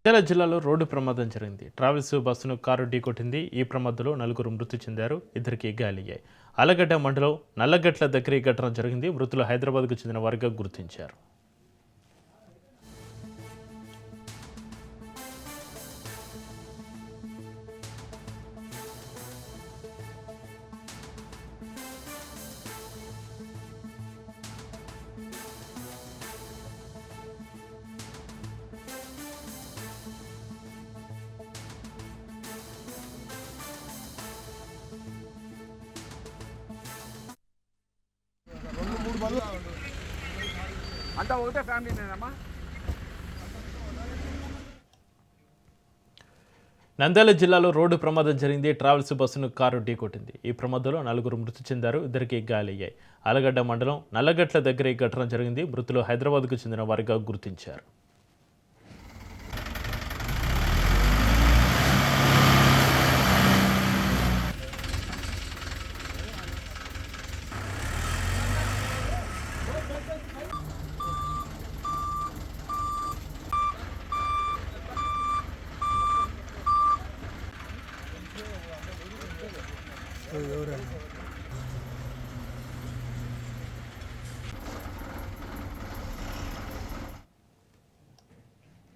నంద్యాల జిల్లాలో రోడ్డు ప్రమాదం జరిగింది. ట్రావెల్స్ బస్సును కారు ఢీకొట్టింది. ఈ ప్రమాదంలో 4 మృతి చెందారు, 2 గాలయ్యాయి. ఆలగడ్డ మండలం నల్లగట్ల దగ్గర ఈ ఘటన జరిగింది. మృతులు హైదరాబాద్కు చెందిన వారిగా గుర్తించారు. అంతా ఒకటే ఫ్యామిలీనేనమ్మా. నంద్యాల జిల్లాలో రోడ్డు ప్రమాదం జరిగింది. ట్రావెల్స్ బస్సును కారు ఢీకొట్టింది. ఈ ప్రమాదంలో 4 మృతి చెందారు, 2 గాలయ్యాయి. ఆలగడ్డ మండలం నల్లగట్ల దగ్గర ఈ ఘటన జరిగింది. మృతులు హైదరాబాద్కు చెందిన వారిగా గుర్తించారు.